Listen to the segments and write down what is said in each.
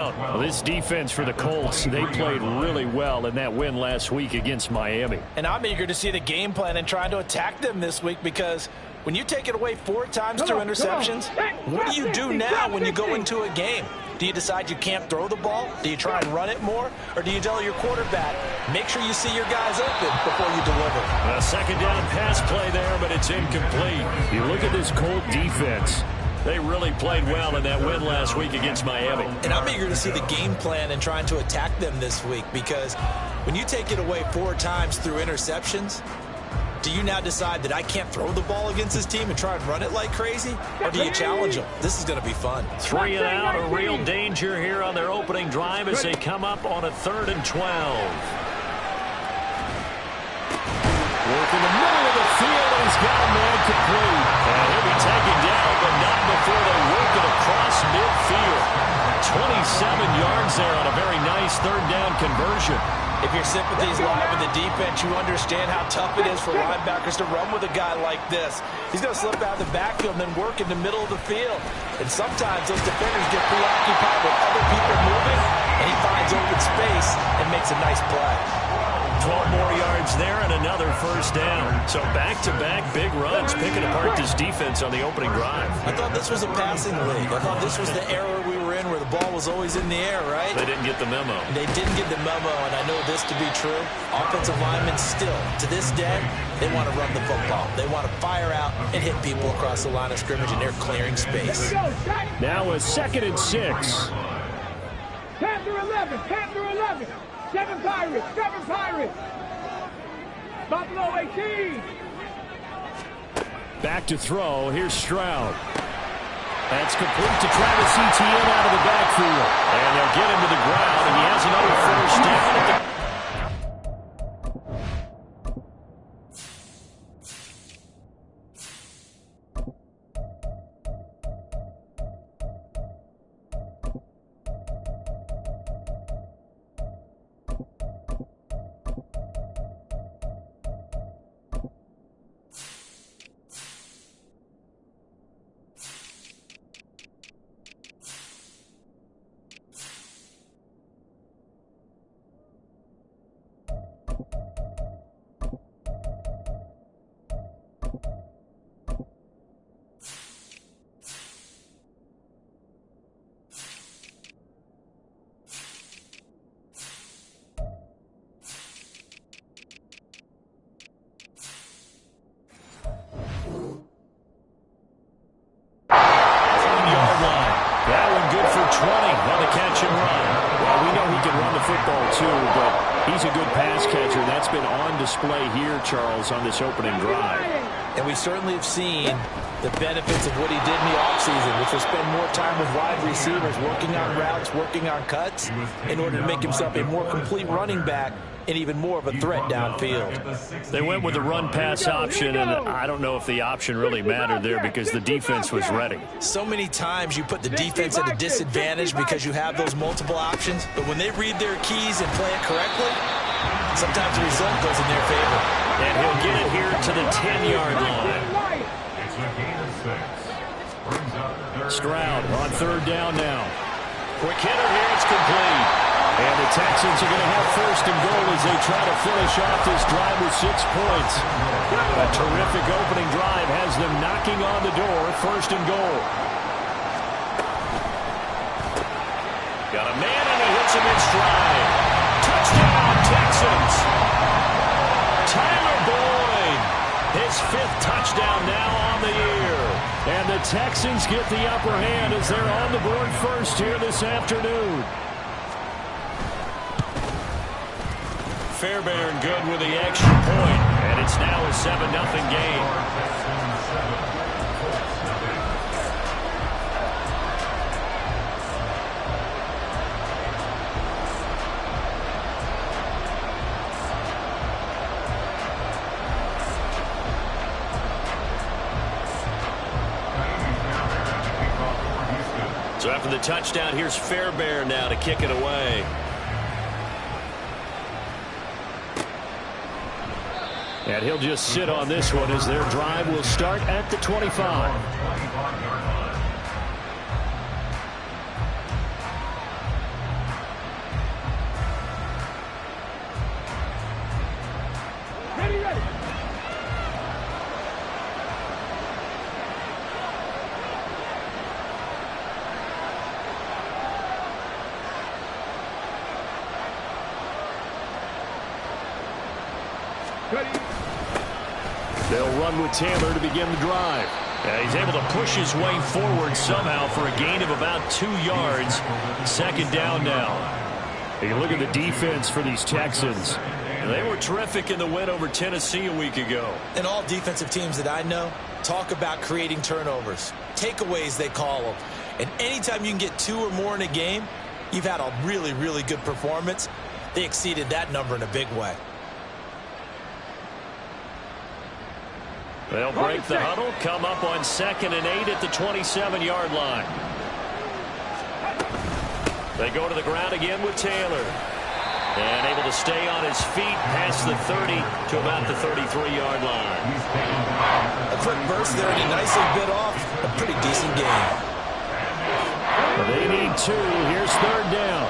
Well, this defense for the Colts, they played really well in that win last week against Miami. And I'm eager to see the game plan and trying to attack them this week, because when you take it away 4 times through interceptions, what do you do now when you go into a game? Do you decide you can't throw the ball? Do you try and run it more? Or do you tell your quarterback, make sure you see your guys open before you deliver? A second down pass play there, but it's incomplete. You look at this Colt defense. They really played well in that win last week against Miami. And I'm eager to see the game plan and trying to attack them this week, because when you take it away 4 times through interceptions, do you now decide that I can't throw the ball against this team and try and run it like crazy? Or do you challenge them? This is going to be fun. 3 and out, a real danger here on their opening drive as they come up on a 3rd and 12. Work in the middle of the field, and he's got a man complete. And he'll be taken down, but not before they work it across midfield. 27 yards there on a very nice 3rd down conversion. If your sympathies lie with the defense, you understand how tough it is for linebackers to run with a guy like this. He's going to slip out of the backfield and then work in the middle of the field. And sometimes those defenders get preoccupied with other people moving, and he finds open space and makes a nice play. 12 more yards there and another 1st down. So back-to-back big runs, picking apart this defense on the opening drive. I thought this was a passing league. I thought this was the era we were in where the ball was always in the air, right? They didn't get the memo. They didn't get the memo, and I know this to be true. Offensive linemen still, to this day, they want to run the football. They want to fire out and hit people across the line of scrimmage, and they're clearing space. Now a 2nd and 6. Panther 11, Panther 11. 7 Pirates, 7 Pirates. Buffalo 18. Back to throw. Here's Stroud. That's complete to Travis Etienne out of the backfield. And they'll get him to the ground, and he has another 1st down at the... He's a good pass catcher. That's been on display here, Charles, on this opening drive. And we certainly have seen the benefits of what he did in the offseason, which was spend more time with wide receivers, working on routes, working on cuts, in order to make himself a more complete running back and even more of a threat downfield. They went with the run-pass option, and I don't know if the option really mattered there because the defense was ready. So many times you put the defense at a disadvantage because you have those multiple options, but when they read their keys and play it correctly, sometimes the result goes in their favor. And he'll get it here to the 10-yard line. Stroud on 3rd down now. Quick hitter here, it's complete. And the Texans are going to have 1st and goal as they try to finish off this drive with 6 points. A terrific opening drive has them knocking on the door, 1st and goal. Got a man and he hits him in stride. Touchdown, Texans. Tyler Boyd, his 5th touchdown now on the year. And the Texans get the upper hand as they're on the board first here this afternoon. Fairbairn good with the extra point, and it's now a 7-0 game. So after the touchdown, here's Fairbairn now to kick it away. And he'll just sit on this one as their drive will start at the 25. They'll run with Taylor to begin the drive. He's able to push his way forward somehow for a gain of about 2 yards. Second down now. You look at the defense for these Texans. They were terrific in the win over Tennessee a week ago. And all defensive teams that I know talk about creating turnovers. Takeaways, they call them. And anytime you can get 2 or more in a game, you've had a really, really good performance. They exceeded that number in a big way. They'll break the huddle, come up on 2nd and 8 at the 27-yard line. They go to the ground again with Taylor. And able to stay on his feet past the 30 to about the 33-yard line. A quick burst there, and he nicely bit off a pretty decent game. They need 2. Here's 3rd down.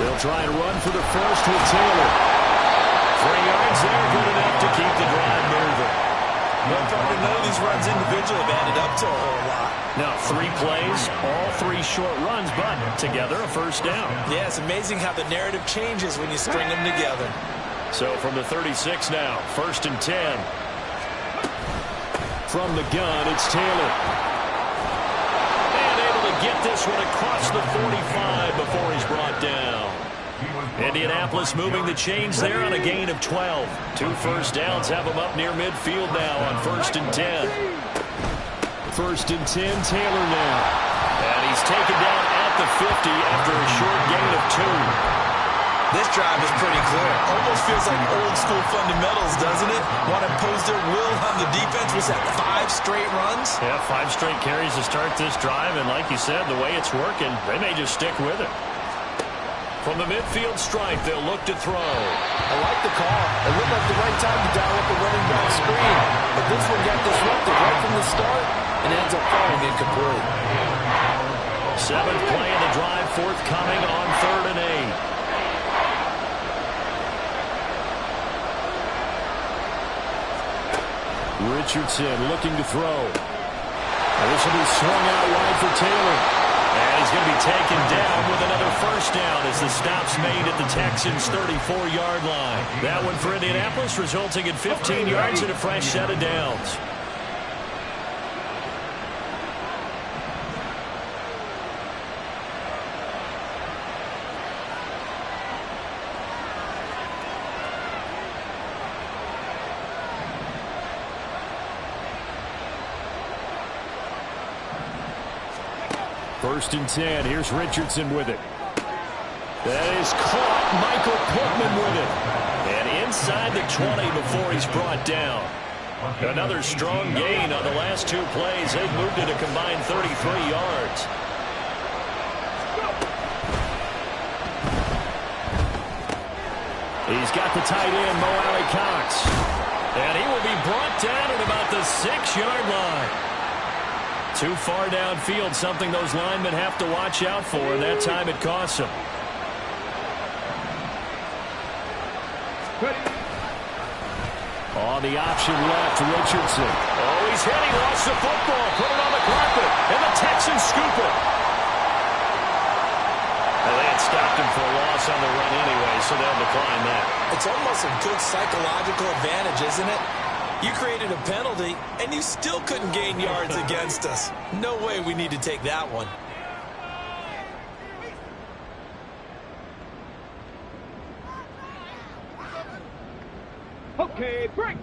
They'll try and run for the first with Taylor. 3 yards there, good enough to keep the drive moving. None of these runs individually have added up to a whole lot. Now 3 plays, all 3 short runs, but together a first down. Yeah, it's amazing how the narrative changes when you string them together. So from the 36 now, 1st and 10. From the gun, it's Taylor. And able to get this one across the 45 before he's brought down. Indianapolis moving the chains there on a gain of 12. 2 first downs have them up near midfield now on 1st and 10. 1st and 10, Taylor now. And he's taken down at the 50 after a short gain of 2. This drive is pretty clear. Almost feels like old school fundamentals, doesn't it? Want to impose their will on the defense. Was that 5 straight runs? Yeah, 5 straight carries to start this drive. And like you said, the way it's working, they may just stick with it. From the midfield stripe, they'll look to throw. I like the call. It looked like the right time to dial up the running back screen. But this one got disrupted right from the start and ends up falling incomplete. 7th play of the drive, forthcoming on 3rd and 8. Richardson looking to throw. And this will be swung out wide for Taylor. And he's going to be taken down with another first down as the stop's made at the Texans' 34-yard line. That one for Indianapolis, resulting in 15 yards and a fresh set of downs. First and 10. Here's Richardson with it. That is caught. Michael Pittman with it. And inside the 20 before he's brought down. Another strong gain on the last 2 plays. They've moved it a combined 33 yards. He's got the tight end, Mo Alley-Cox. And he will be brought down at about the 6-yard line. Too far downfield, something those linemen have to watch out for, and that time it costs them. On the option left, Richardson. Oh, he's hit. He lost the football. Put it on the carpet, and the Texans scoop it. Well, they had stopped him for a loss on the run anyway, so they'll decline that. It's almost a good psychological advantage, isn't it? You created a penalty, and you still couldn't gain yards against us. No way we need to take that one. Okay, break.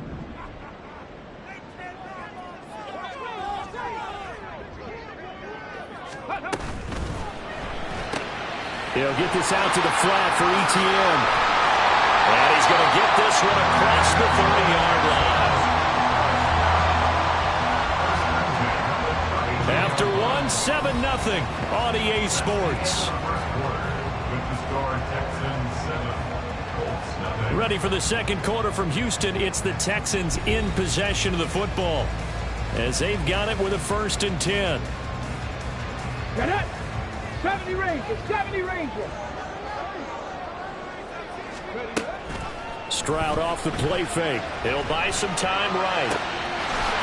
He'll get this out to the flat for ETN. And he's going to get this one across the 30-yard line. After one, 7-0 on EA Sports. Ready for the second quarter from Houston. It's the Texans in possession of the football as they've got it with a 1st and 10. Get it. 70 Rangers, 70 Rangers. Stroud off the play fake. He'll buy some time right.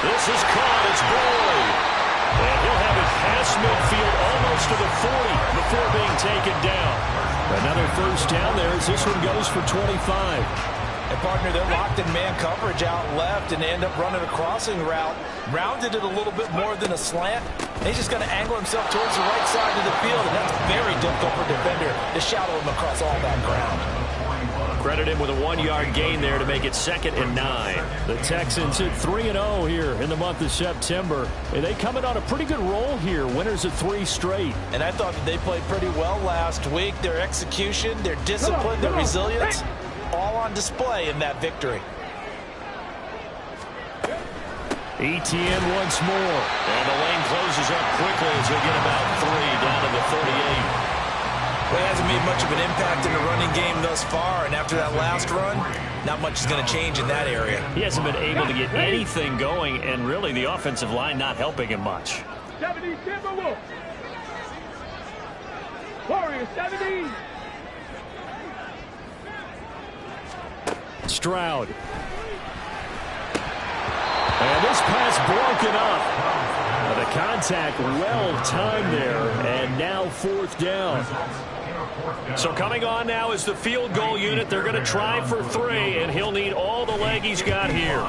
This is caught. It's Boyd. And he'll have it past midfield almost to the 40 before being taken down. Another first down there as this one goes for 25. And, partner, they're locked in man coverage out left, and they end up running a crossing route. Rounded it a little bit more than a slant. And he's just going to angle himself towards the right side of the field, and that's very difficult for a defender to shadow him across all that ground. Credit him with a 1-yard gain there to make it 2nd and 9. The Texans at 3-0 here in the month of September. And they come in on a pretty good roll here. Winners of 3 straight. And I thought that they played pretty well last week. Their execution, their discipline, their resilience, all on display in that victory. ETN once more. And the lane closes up quickly as they get about 3 down to the 38. Well, he hasn't made much of an impact in the running game thus far, and after that last run, not much is going to change in that area. He hasn't been able to get anything going, and really the offensive line not helping him much. 70 Timberwolves. Warriors 70. Stroud. And this pass broken up. The contact well timed there, and now 4th down. So coming on now is the field goal unit. They're going to try for 3, and he'll need all the leg he's got here.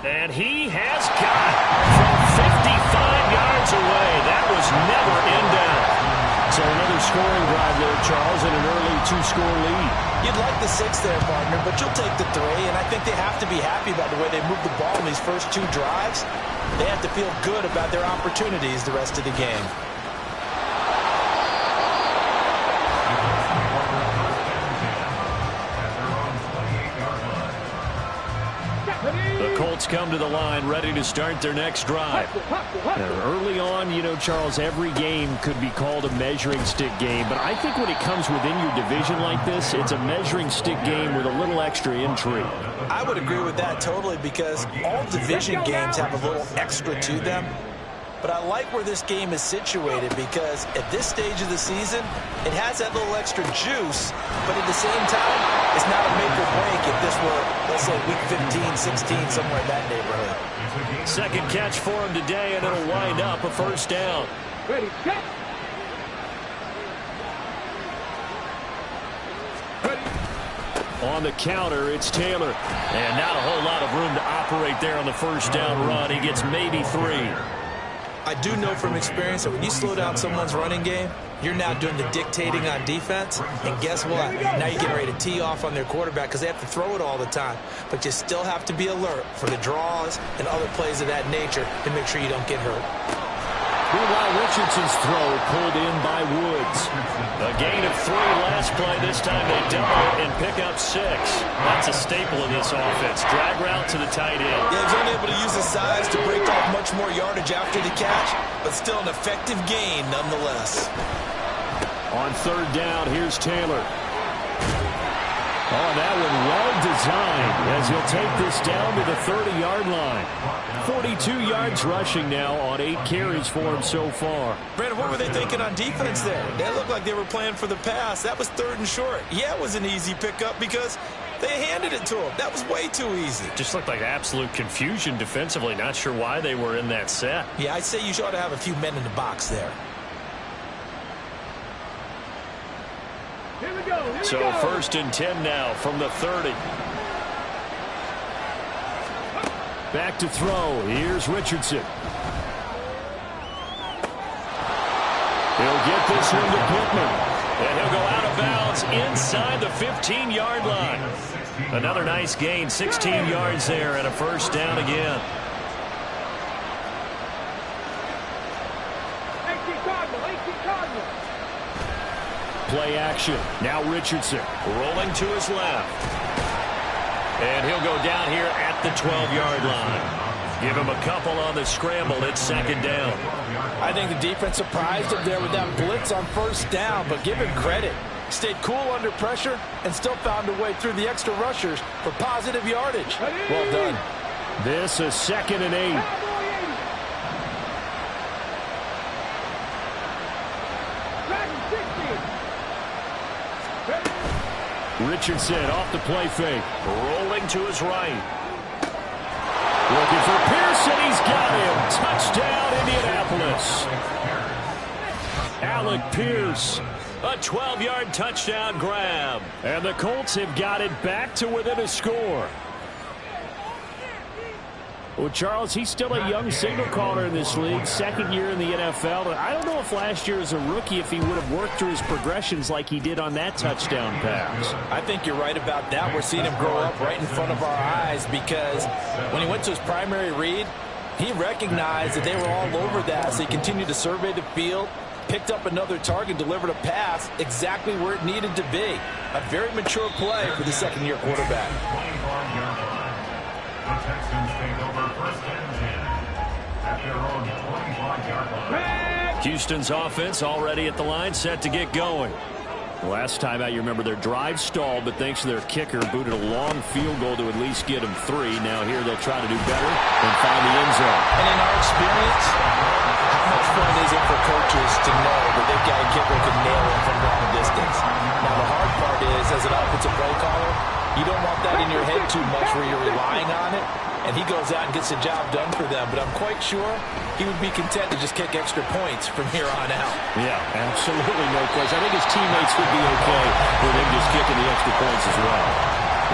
And he has got from 55 yards away. That was never in doubt. So another scoring drive there, Charles, and an early 2-score lead. You'd like the 6 there, partner, but you'll take the 3, and I think they have to be happy about the way they moved the ball in these first 2 drives. They have to feel good about their opportunities the rest of the game. The Colts come to the line ready to start their next drive. Early on, you know, Charles, every game could be called a measuring stick game. But I think when it comes within your division like this, it's a measuring stick game with a little extra intrigue. I would agree with that totally because all division games have a little extra to them. But I like where this game is situated because at this stage of the season, it has that little extra juice, but at the same time, it's not a make or break if this were, let's say, week 15, 16, somewhere in that neighborhood. Second catch for him today, and it'll wind up a first down. Ready, set. On the counter, it's Taylor. And not a whole lot of room to operate there on the first down run. He gets maybe 3. I do know from experience that when you slow down someone's running game, you're now doing the dictating on defense. And guess what? Now you're getting ready to tee off on their quarterback because they have to throw it all the time. But you still have to be alert for the draws and other plays of that nature to make sure you don't get hurt. Meanwhile, Richardson's throw pulled in by Woods. A gain of 3 last play. This time they double and pick up 6. That's a staple of this offense. Drag route to the tight end. Yeah, he's only able to use his size to break off much more yardage after the catch, but still an effective gain nonetheless. On 3rd down, here's Taylor. Oh, that one well designed as he'll take this down to the 30-yard line. 42 yards rushing now on 8 carries for him so far. Brandon, what were they thinking on defense there? They looked like they were playing for the pass. That was 3rd and short. Yeah, it was an easy pickup because they handed it to him. That was way too easy. Just looked like absolute confusion defensively. Not sure why they were in that set. Yeah, I'd say you ought to have a few men in the box there. Here we go. So 1st and 10 now from the 30. Back to throw. Here's Richardson. He'll get this one to Pittman. And he'll go out of bounds inside the 15-yard line. Another nice gain, 16 yards there, and a first down again. 18 Cardinal. Play action. Now Richardson rolling to his left. And he'll go down here at the 12-yard line. Give him a couple on the scramble. It's 2nd down. I think the defense surprised him there with that blitz on 1st down, but give him credit. Stayed cool under pressure and still found a way through the extra rushers for positive yardage. Well done. This is 2nd and 8. Richardson off the play fake. Rolling to his right. Looking for Pearson. He's got him. Touchdown, Indianapolis. Alec Pierce A 12-yard touchdown grab. And the Colts have got it back to within a score. Well, Charles, he's still a young signal caller in this league, second year in the NFL. I don't know if last year as a rookie, if he would have worked through his progressions like he did on that touchdown pass. I think you're right about that. We're seeing him grow up right in front of our eyes because when he went to his primary read, he recognized that they were all over that, so he continued to survey the field, picked up another target, delivered a pass exactly where it needed to be. A very mature play for the second-year quarterback. The Texans take over first and 10 at their own 25-yard line. Houston's offense already at the line, set to get going. The last time out, you remember their drive stalled, but thanks to their kicker, booted a long field goal to at least get them 3. Now here they'll try to do better and find the end zone. And in our experience, how much fun is it for coaches to know that they've got a kicker who can nail it from long distance? Now the hard part is, as an offensive play caller, you don't want that in your head too much where you're relying on it, and he goes out and gets the job done for them. But I'm quite sure he would be content to just kick extra points from here on out. Yeah, absolutely no question. I think his teammates would be okay with him just kicking the extra points as well.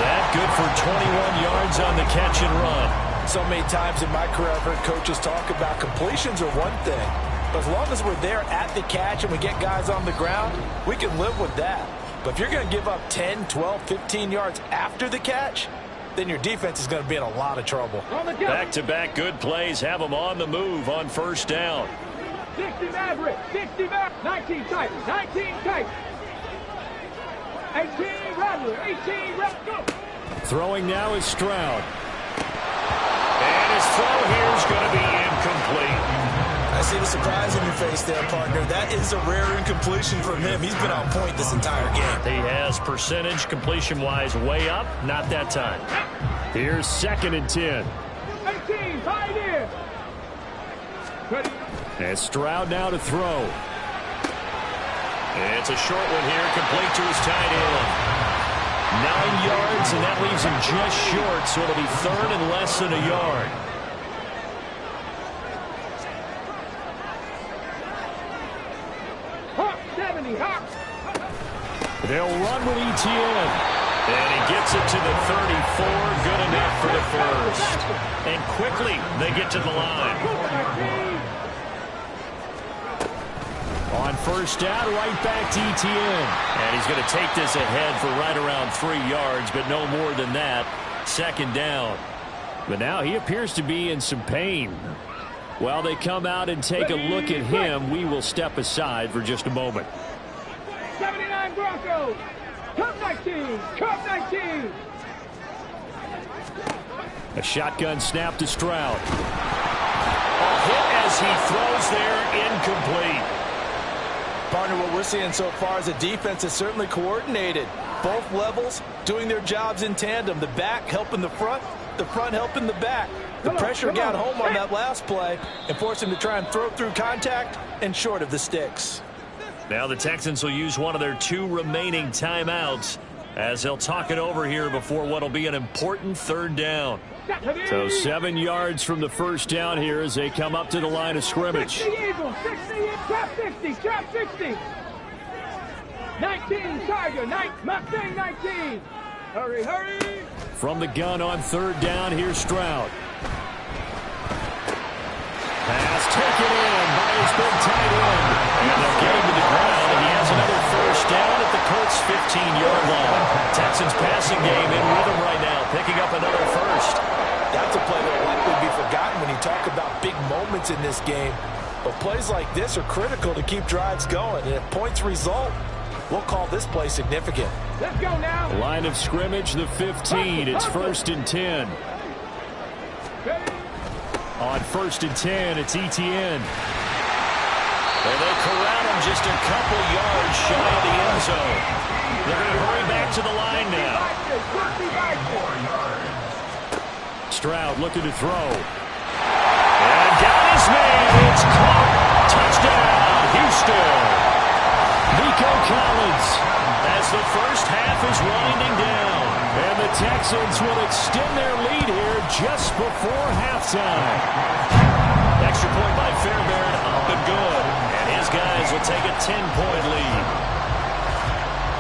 That good for 21 yards on the catch and run. So many times in my career I've heard coaches talk about completions are one thing, but as long as we're there at the catch and we get guys on the ground, we can live with that. But if you're going to give up 10, 12, 15 yards after the catch, then your defense is going to be in a lot of trouble. Back-to-back good plays have them on the move on first down. 60 Maverick, 60 Maverick, 19 tight, 19 tight. 18 Rattler, 18 Rattler, go. Throwing now is Stroud. And his throw here is going to be incomplete. I see the surprise in your face there, partner. That is a rare incompletion from him. He's been on point this entire game. He has percentage completion-wise way up. Not that time. Here's 2nd and 10. 18, tight end. Ready. And Stroud now to throw. It's a short one here, complete to his tight end. 9 yards, and that leaves him just short, so it'll be 3rd and less than a yard. They'll run with ETN. And he gets it to the 34. Good enough for the first. And quickly, they get to the line. On first down, right back to ETN. And he's going to take this ahead for right around 3 yards, but no more than that. 2nd down. But now he appears to be in some pain. While they come out and take a look at him, we will step aside for just a moment. 79 Broncos. Cup 19. Cup 19. A shotgun snap to Stroud. A hit as he throws there, incomplete. Partner, what we're seeing so far is the defense is certainly coordinated. Both levels doing their jobs in tandem. The back helping the front helping the back. The pressure got home on that last play and forced him to try and throw through contact and short of the sticks. Now the Texans will use one of their 2 remaining timeouts as they'll talk it over here before what will be an important 3rd down. So 7 yards from the first down here as they come up to the line of scrimmage. 60 Eagles, 60, trap 60, trap 60. 19 Tiger, Mustang 19. Hurry, hurry. From the gun on 3rd down, here's Stroud. Pass taken in by his big tight end. And they'll get him to the ground, and he has another first down at the Colts' 15-yard line. Texans passing game in rhythm right now, picking up another first. That's a play that will likely be forgotten when you talk about big moments in this game. But plays like this are critical to keep drives going. And if points result, we'll call this play significant. Let's go now. Line of scrimmage, the 15. It's 1st and 10. On 1st and 10, it's ETN. And they corral him just a couple yards shy of the end zone. They're going to hurry back to the line now. Stroud looking to throw. And got his man. It's caught. Touchdown, Houston. Nico Collins. As the first half is winding down. And the Texans will extend their lead here just before halftime. Extra point by Fairbairn, up and good. And his guys will take a 10-point lead.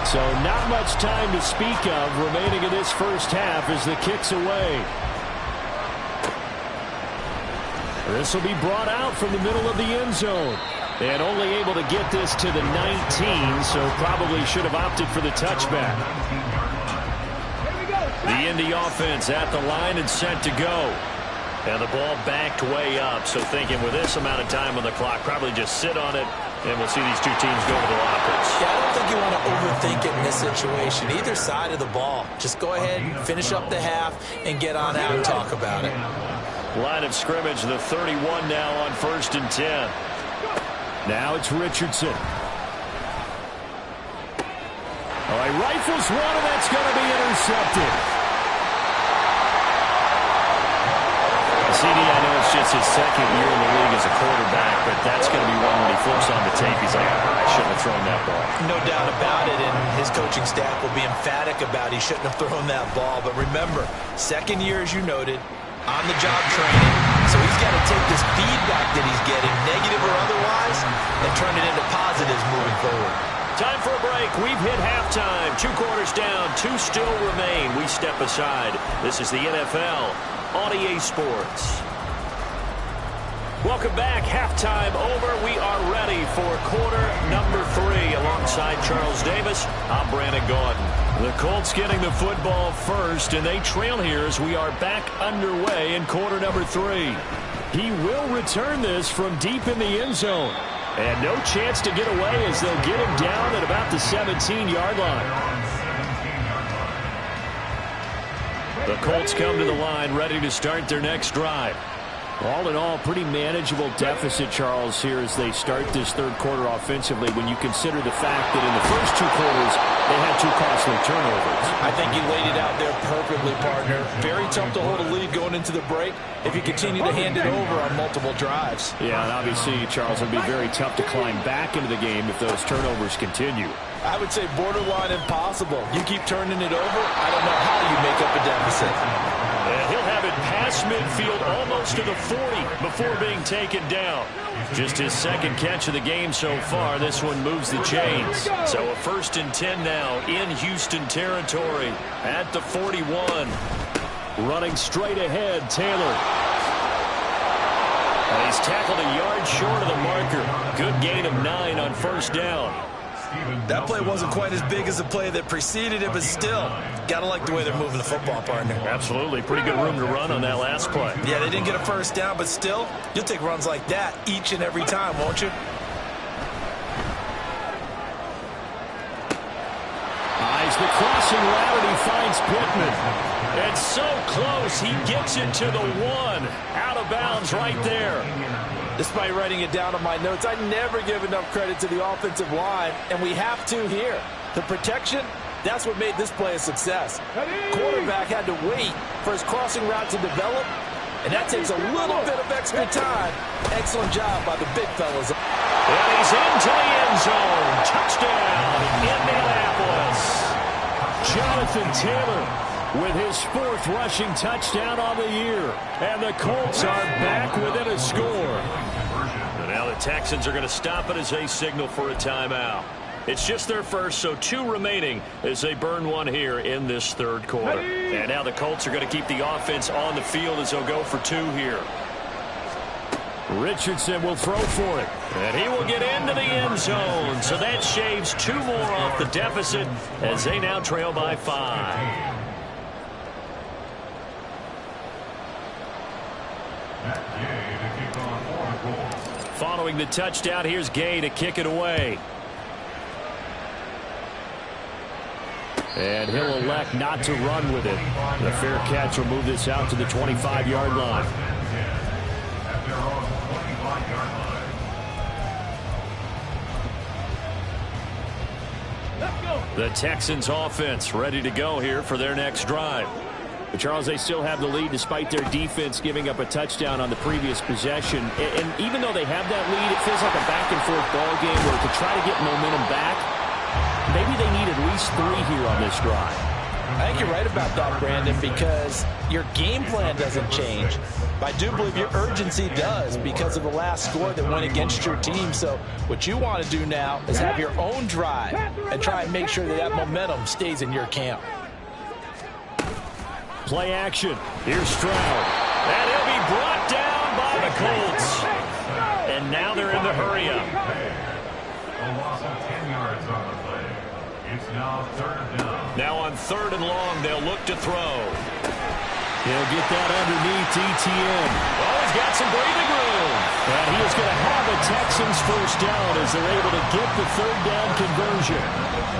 So not much time to speak of remaining in this first half as the kick's away. This will be brought out from the middle of the end zone. And only able to get this to the 19, so probably should have opted for the touchback. The Indy offense at the line and set to go. And the ball backed way up, so thinking with this amount of time on the clock, probably just sit on it, and we'll see these two teams go to the lockers. Yeah, I don't think you want to overthink it in this situation. Either side of the ball. Just go ahead and finish up the half and get on out and talk about it. Line of scrimmage, the 31 now on 1st and 10. Now it's Richardson. All right, rifles one, and that's going to be intercepted. CD, I know it's just his second year in the league as a quarterback, but that's going to be one when he flips on the tape. He's like, I shouldn't have thrown that ball. No doubt about it, and his coaching staff will be emphatic about he shouldn't have thrown that ball. But remember, second year, as you noted, on-the-job training. So he's got to take this feedback that he's getting, negative or otherwise, and turn it into positives moving forward. Time for a break. We've hit halftime. 2 quarters down. 2 still remain. We step aside. This is the NFL on EA Sports. Welcome back. Halftime over. We are ready for quarter number 3. Alongside Charles Davis, I'm Brandon Gaudin. The Colts getting the football first, and they trail here as we are back underway in quarter number 3. He will return this from deep in the end zone. And no chance to get away as they'll get him down at about the 17-yard line. The Colts come to the line ready to start their next drive. All in all, pretty manageable deficit, Charles, here as they start this third quarter offensively when you consider the fact that in the first 2 quarters they had 2 costly turnovers. I think you laid it out there perfectly, partner. Very tough to hold a lead going into the break if you continue to hand it over on multiple drives. Yeah, and obviously, Charles, it would be very tough to climb back into the game if those turnovers continue. I would say borderline impossible. You keep turning it over, I don't know how you make up a deficit. And he'll have it past midfield almost to the 40 before being taken down. Just his second catch of the game so far. This one moves the chains. So a 1st and 10 now in Houston territory at the 41. Running straight ahead, Taylor. And he's tackled a yard short of the marker. Good gain of 9 on 1st down. That play wasn't quite as big as the play that preceded it, but still, gotta like the way they're moving the football, partner. Absolutely. Pretty good room to run on that last play. Yeah, they didn't get a 1st down, but still, you'll take runs like that each and every time, won't you? Eyes the crossing route, and he finds Pittman. And so close, he gets it to the 1. Out of bounds right there. Despite writing it down on my notes, I never give enough credit to the offensive line, and we have to here. The protection, that's what made this play a success. Quarterback had to wait for his crossing route to develop, and that takes a little bit of extra time. Excellent job by the big fellas. And he's into the end zone. Touchdown, Indianapolis. Jonathan Taylor with his 4th rushing touchdown on the year. And the Colts are back within a score. And now the Texans are going to stop it as they signal for a timeout. It's just their first, so 2 remaining as they burn 1 here in this third quarter. And now the Colts are going to keep the offense on the field as they'll go for 2 here. Richardson will throw for it. And he will get into the end zone. So that shaves 2 more off the deficit as they now trail by 5. Following the touchdown, here's Gay to kick it away. And he'll elect not to run with it. The fair catch will move this out to the 25-yard line. The Texans offense ready to go here for their next drive. But Charles, they still have the lead despite their defense giving up a touchdown on the previous possession. And even though they have that lead, it feels like a back-and-forth ball game where to try to get momentum back, maybe they need at least 3 here on this drive. I think you're right about that, Brandon, because your game plan doesn't change. But I do believe your urgency does because of the last score that went against your team. So what you want to do now is have your own drive and try and make sure that that momentum stays in your camp. Play action. Here's Stroud. And he'll be brought down by the Colts. And now they're in the hurry-up. A loss of 10 yards on the play. It's now 3rd down. Now on 3rd and long, they'll look to throw. He'll get that underneath ETN. Oh, he's got some breathing room. And he is going to have a Texans first down as they're able to get the 3rd down conversion.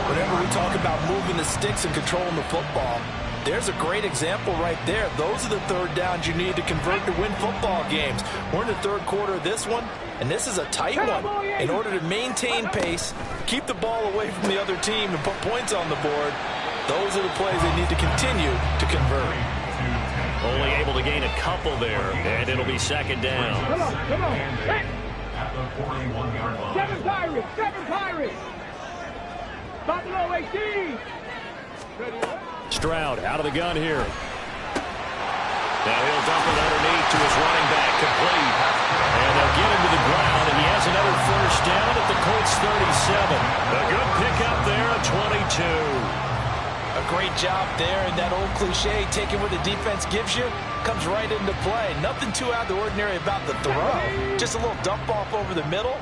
Whenever we talk about moving the sticks and controlling the football, there's a great example right there. Those are the 3rd downs you need to convert to win football games. We're in the 3rd quarter of this one, and this is a tight one. In order to maintain pace, keep the ball away from the other team, and put points on the board, those are the plays they need to continue to convert. Only able to gain a couple there, and it'll be 2nd down. Come on. Hey. At the 41-yard line. 7 Pirates. Buffalo 18. Stroud out of the gun here. Now he'll dump it underneath to his running back, complete. And they'll get him to the ground, and he has another first down at the Colts 37. A good pickup there at 22. A great job there, and that old cliche, taking what the defense gives you, comes right into play. Nothing too out of the ordinary about the throw. Just a little dump off over the middle.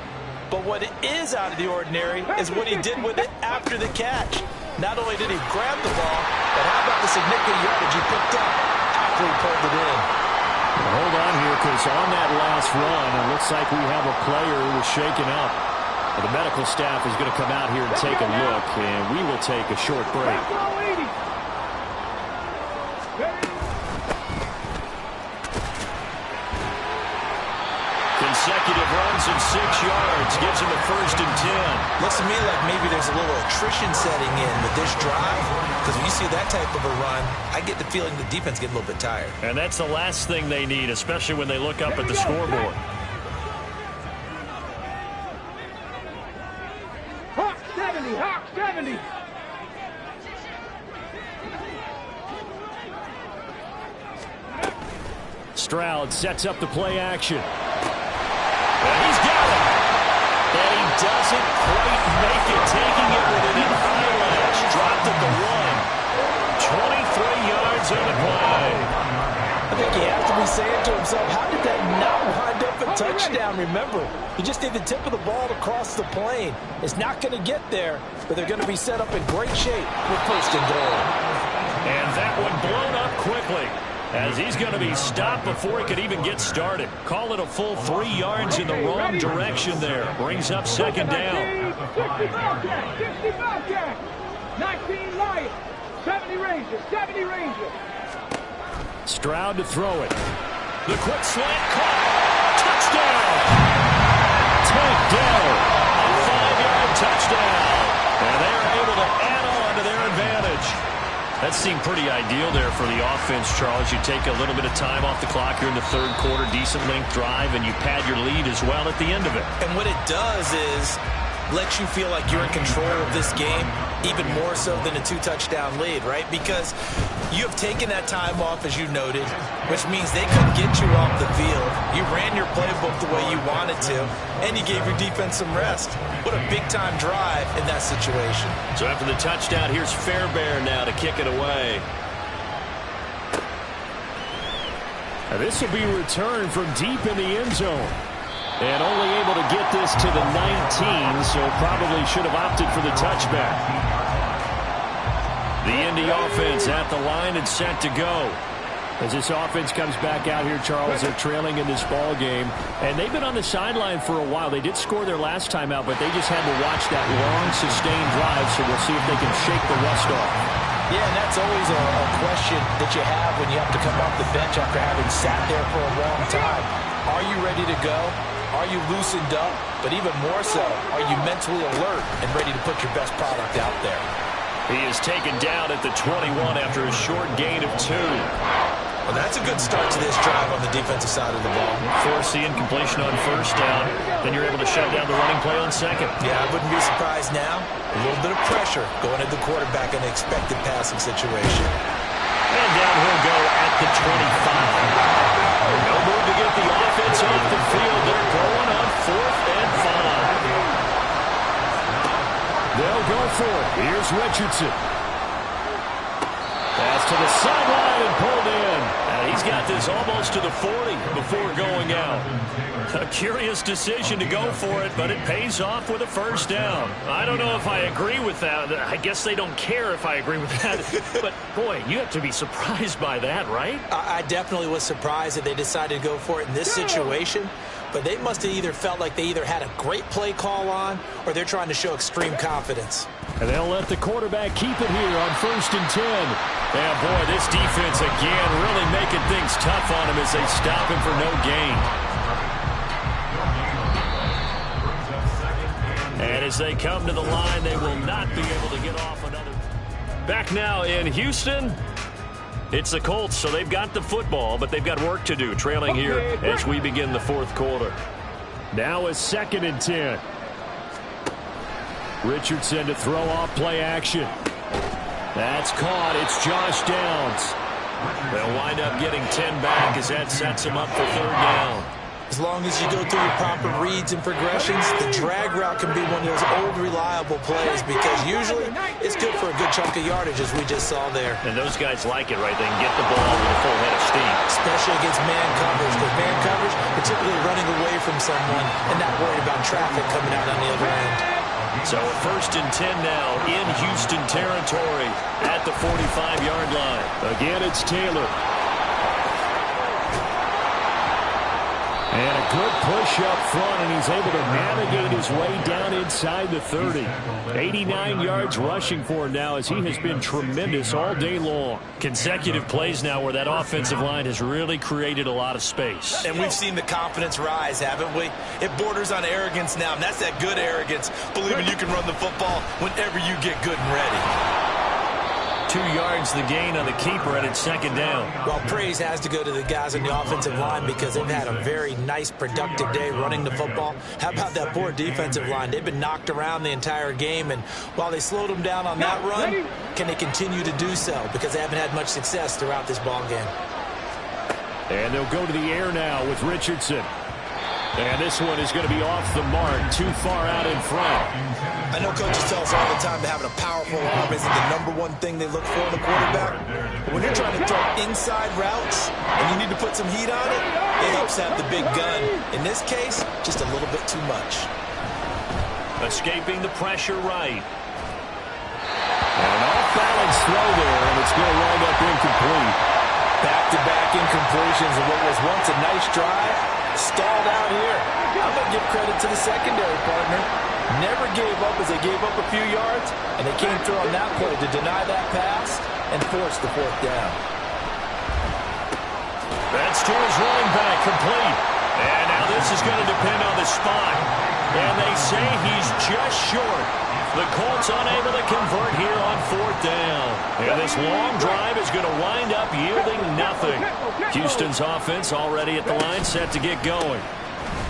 But what is out of the ordinary is what he did with it after the catch. Not only did he grab the ball, but how about the significant yardage he picked up after he pulled it in? Well, hold on here, because on that last run, it looks like we have a player who was shaken up. The medical staff is going to come out here and take a look, and we will take a short break. Consecutive runs of 6 yards gives him a 1st and 10. Looks to me like maybe there's a little attrition setting in with this drive, because when you see that type of a run, I get the feeling the defense get a little bit tired. And that's the last thing they need, especially when they look up at the scoreboard. Hawk 70. Stroud sets up the play action. And he's got it. And he doesn't quite make it, taking it with an eyelash. Dropped at the 1. 23 yards on the play. I think he has to be saying to himself, how did that not wind up a touchdown? Remember, you just need the tip of the ball to cross the plane. It's not going to get there, but they're going to be set up in great shape with 1st and goal. And that one blown up quickly, as he's going to be stopped before he could even get started. Call it a full 3 yards in the wrong direction there. Brings up 2nd down. 60 Bobcat. 19 Lions. 70 Rangers. Stroud to throw it. The quick slant caught. Touchdown. Tanked down. A 5-yard touchdown. And they're able to add on to their advantage. That seemed pretty ideal there for the offense, Charles. You take a little bit of time off the clock here in the 3rd quarter, decent length drive, and you pad your lead as well at the end of it. And what it does is let you feel like you're in control of this game, even more so than a 2-touchdown lead, right? Because you have taken that time off, as you noted, which means they couldn't get you off the field. You ran your playbook the way you wanted to, and you gave your defense some rest. What a big-time drive in that situation. So after the touchdown, here's Fairbairn now to kick it away. Now this will be returned from deep in the end zone. And only able to get this to the 19, so probably should have opted for the touchback. The Indy offense at the line and set to go. As this offense comes back out here, Charles, they're trailing in this ball game. And they've been on the sideline for a while. They did score their last time out, but they just had to watch that long, sustained drive, so we'll see if they can shake the rust off. Yeah, and that's always a question that you have when you have to come off the bench after having sat there for a long time. Are you ready to go? Are you loosened up? But even more so, are you mentally alert and ready to put your best product out there? He is taken down at the 21 after a short gain of 2. Well, that's a good start to this drive on the defensive side of the ball. Force the incompletion on first down. Then you're able to shut down the running play on second. Yeah, I wouldn't be surprised now. A little bit of pressure going at the quarterback in an expected passing situation. And down he'll go at the 25. No move to get the offense off the field. They're going on 4th and 5. They'll go for it. Here's Richardson. Pass to the sideline and pulled in. And he's got this almost to the 40 before going out. A curious decision to go for it, but it pays off with a first down. I don't know if I agree with that. I guess they don't care if I agree with that. But, boy, you have to be surprised by that, right? I definitely was surprised that they decided to go for it in this situation. But they must have either felt like they either had a great play call on or they're trying to show extreme confidence. And they'll let the quarterback keep it here on 1st and 10. And, boy, this defense again really making things tough on him as they stop him for no gain. And as they come to the line, they will not be able to get off another. Back now in Houston. It's the Colts, so they've got the football, but they've got work to do, trailing here as we begin the 4th quarter. Now is 2nd and 10. Richardson to throw off play action. That's caught. It's Josh Downs. They'll wind up getting 10 back as that sets him up for 3rd down. As long as you go through your proper reads and progressions, the drag route can be one of those old reliable plays because usually it's good for a good chunk of yardage as we just saw there. And those guys like it, right? They can get the ball with a full head of steam. Especially against man coverage, because man coverage, particularly running away from someone and not worried about traffic coming out on the other end. So 1st and 10 now in Houston territory at the 45-yard line. Again, it's Taylor. And a good push up front, and he's able to navigate his way down inside the 30. 89 yards rushing for him now as he has been tremendous all day long. Consecutive plays now where that offensive line has really created a lot of space. And we've seen the confidence rise, haven't we? It borders on arrogance now, and that's that good arrogance, believing you can run the football whenever you get good and ready. 2 yards the gain on the keeper, and it's 2nd down. Well, praise has to go to the guys on the offensive line because they've had a very nice, productive day running the football. How about that poor defensive line? They've been knocked around the entire game, and while they slowed them down on that run, can they continue to do so? Because they haven't had much success throughout this ball game. And they'll go to the air now with Richardson. And this one is going to be off the mark, too far out in front. I know coaches tell us all the time that having a powerful arm isn't the #1 thing they look for in a quarterback. But when you're trying to throw inside routes and you need to put some heat on it, it helps have the big gun. In this case, just a little bit too much. Escaping the pressure right. And an off-balance throw there, and it's going to wind up incomplete. Back-to-back incompletions of what was once a nice drive. Stalled out here. I'm going to give credit to the secondary partner. Never gave up as they gave up a few yards, and they came through on that play to deny that pass and force the 4th down. That's to his running back, complete. And now this is going to depend on the spot. And they say he's just short. The Colts unable to convert here on 4th down. And this long drive is going to wind up yielding nothing. Houston's offense already at the line, set to get going.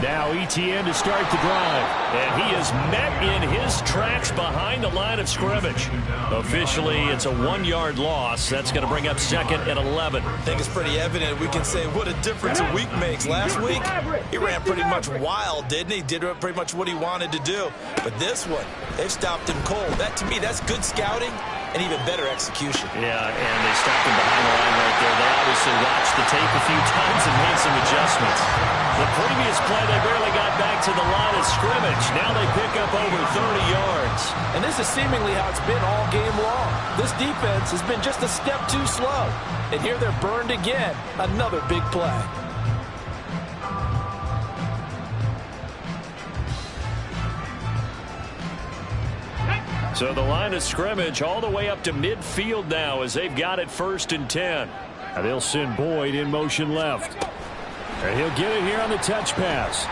Now ETN to start the drive. And he is met in his tracks behind the line of scrimmage. Officially, it's a 1-yard loss. That's going to bring up 2nd and 11. I think it's pretty evident. We can say what a difference a week makes. Last week, he ran pretty much wild, didn't he? Did pretty much what he wanted to do. But this one, they've stopped him cold. That, to me, that's good scouting and even better execution. Yeah, and they stopped him behind the line right there. They obviously watched the tape a few times and made some adjustments. The previous play, they barely got back to the line of scrimmage. Now they pick up over 30 yards. And this is seemingly how it's been all game long. This defense has been just a step too slow. And here they're burned again. Another big play. So the line of scrimmage all the way up to midfield now as they've got it 1st and 10. Now they'll send Boyd in motion left. And he'll get it here on the touch pass.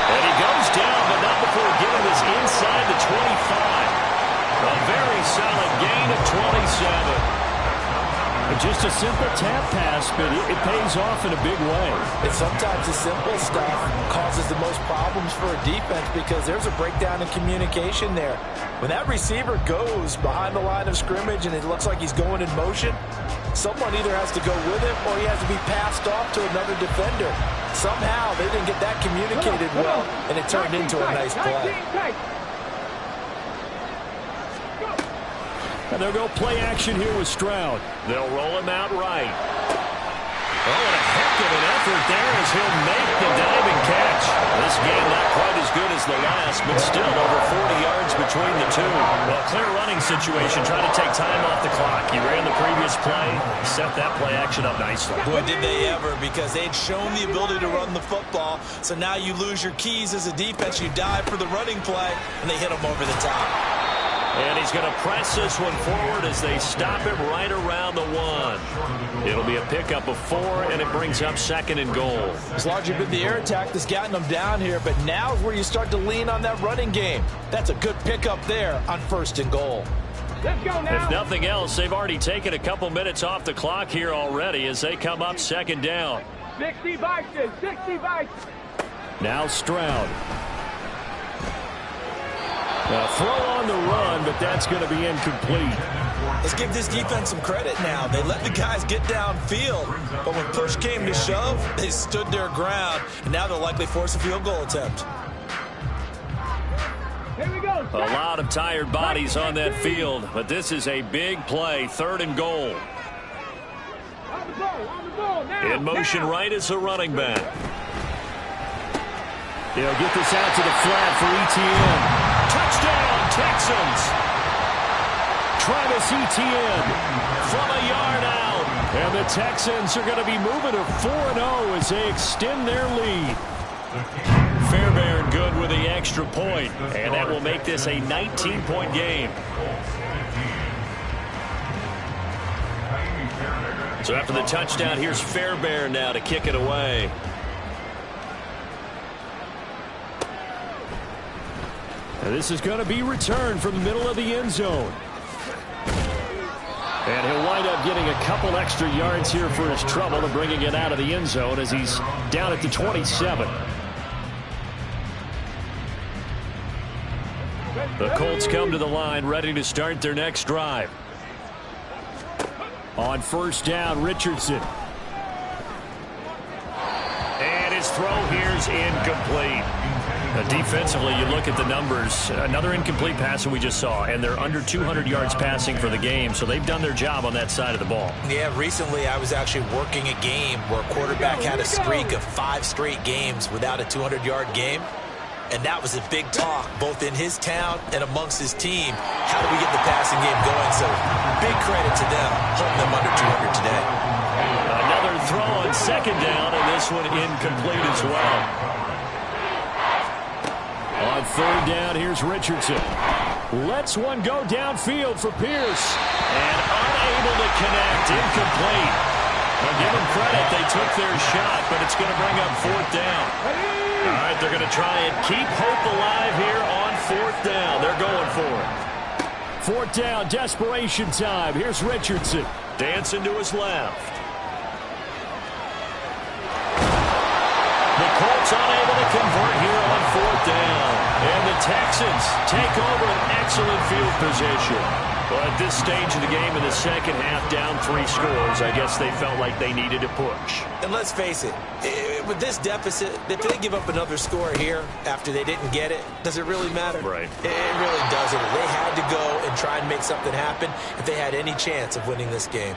And he goes down, but not before getting this inside the 25. A very solid gain of 27. Just a simple tap pass, but it pays off in a big way. And sometimes the simple stuff causes the most problems for a defense because there's a breakdown in communication there. When that receiver goes behind the line of scrimmage and it looks like he's going in motion, someone either has to go with him or he has to be passed off to another defender. Somehow they didn't get that communicated well, and it turned into a nice play. And they'll go play action here with Stroud. They'll roll him out right. Oh, and a heck of an effort there as he'll make the diving catch. This game not quite as good as the last, but still over 40 yards between the two. Well, clear running situation, trying to take time off the clock. He ran the previous play, set that play action up nicely. Boy, did they ever, because they'd shown the ability to run the football. So now you lose your keys as a defense. You dive for the running play, and they hit him over the top. And he's going to press this one forward as they stop it right around the 1. It'll be a pickup of 4, and it brings up 2nd and goal. It's largely been the air attack that's gotten them down here, but now is where you start to lean on that running game. That's a good pickup there on 1st and goal. Let's go now. If nothing else, they've already taken a couple minutes off the clock here already as they come up 2nd down. 60 Vikings, 60 Vikings. Now Stroud. A throw on the run, but that's going to be incomplete. Let's give this defense some credit now. They let the guys get downfield, but when push came to shove, they stood their ground, and now they'll likely force a field goal attempt. Here we go. A lot of tired bodies on that field, but this is a big play, 3rd and goal. On the ball, now. In motion right as a running back. They'll get this out to the flat for ETN. Touchdown, Texans. Travis Etienne From a yard out. And the Texans are going to be moving to 4-0 as they extend their lead. Fairbairn good with the extra point, and that will make this a 19-point game. So after the touchdown, here's Fairbairn now to kick it away. And this is going to be returned from the middle of the end zone. And he'll wind up getting a couple extra yards here for his trouble and bringing it out of the end zone as he's down at the 27. The Colts come to the line, ready to start their next drive. On 1st down, Richardson. And his throw here's incomplete. Defensively, you look at the numbers. Another incomplete pass that we just saw, and they're under 200 yards passing for the game, so they've done their job on that side of the ball. Yeah, recently I was actually working a game where a quarterback had a streak of 5 straight games without a 200-yard game, and that was a big talk, both in his town and amongst his team. How do we get the passing game going? So big credit to them, holding them under 200 today. Another throw on 2nd down, and this one incomplete as well. On 3rd down, here's Richardson. Lets one go downfield for Pierce. And unable to connect, incomplete. Now give them credit, they took their shot, but it's going to bring up 4th down. All right, they're going to try and keep hope alive here on 4th down. They're going for it. 4th down, desperation time. Here's Richardson. Dancing to his left. The Colts unable to convert here on 4th down. And the Texans take over an excellent field position. Well, at this stage of the game in the second half, down 3 scores, I guess they felt like they needed to push. And let's face it, with this deficit, if they give up another score here after they didn't get it, does it really matter? Right. It really doesn't. They had to go and try and make something happen if they had any chance of winning this game.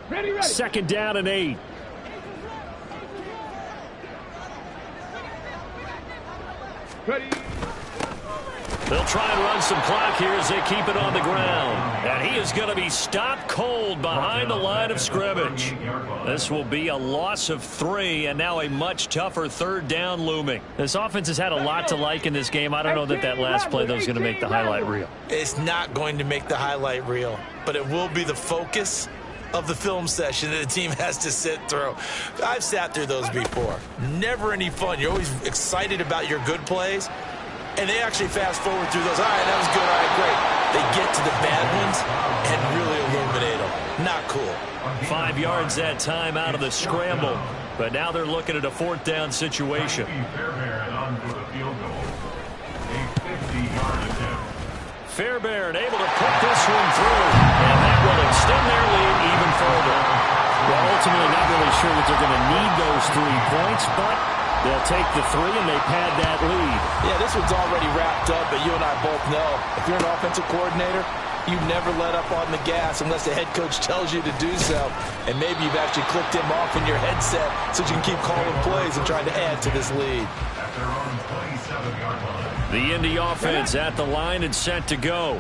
Ready. 2nd down and 8. Ready. They'll try and run some clock here as they keep it on the ground. And he is going to be stopped cold behind the line of scrimmage. This will be a loss of 3, and now a much tougher third down looming. This offense has had a lot to like in this game. I don't know that last play, though, is going to make the highlight reel. It's not going to make the highlight reel, but it will be the focus of the film session that the team has to sit through. I've sat through those before. Never any fun. You're always excited about your good plays, and they actually fast forward through those. All right, that was good. All right, great. They get to the bad ones and really illuminate them. Not cool. 5 yards that time out of the scramble, but now they're looking at a 4th down situation. Fairbairn able to put this one through, and that will extend their lead even further. Well, ultimately not really sure that they're going to need those 3 points, but they'll take the 3 and they pad that lead. Yeah, this one's already wrapped up, but you and I both know if you're an offensive coordinator, you never let up on the gas unless the head coach tells you to do so. And maybe you've actually clicked him off in your headset so you can keep calling plays and trying to add to this lead. The Indy offense at the line and set to go.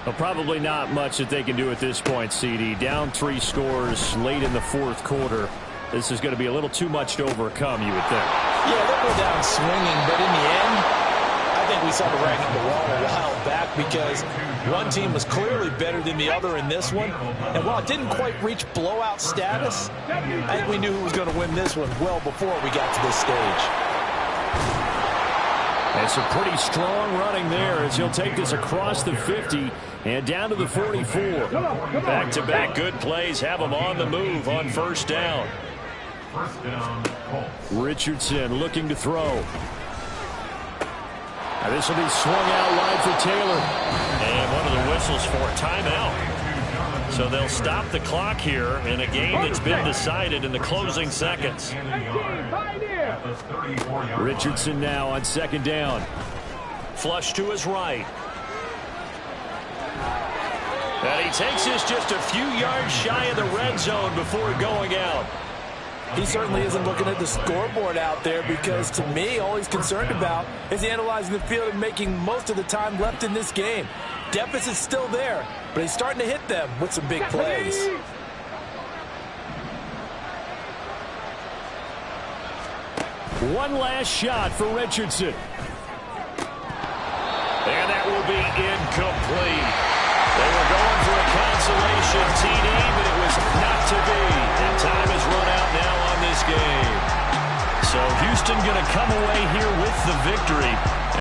Well, probably not much that they can do at this point, CD. Down 3 scores late in the 4th quarter. This is going to be a little too much to overcome, you would think. Yeah, they'll go down swinging, but in the end, I think we saw the writing on the wall a while back because one team was clearly better than the other in this one. And while it didn't quite reach blowout status, I think we knew who was going to win this one well before we got to this stage. And some pretty strong running there as he'll take this across the 50 and down to the 44. Back-to-back good plays have him on the move on 1st down. Richardson looking to throw. Now this will be swung out wide for Taylor. And one of the whistles for a timeout. So they'll stop the clock here in a game that's been decided in the closing seconds. Richardson now on 2nd down. Flush to his right. And he takes this just a few yards shy of the red zone before going out. He certainly isn't looking at the scoreboard out there because, to me, all he's concerned about is analyzing the field and making most of the time left in this game. Deficit's still there, but he's starting to hit them with some big plays. One last shot for Richardson. And that will be incomplete. They were going for a consolation TD, but it was not to be. And time has run out now on this game. So Houston going to come away here with the victory.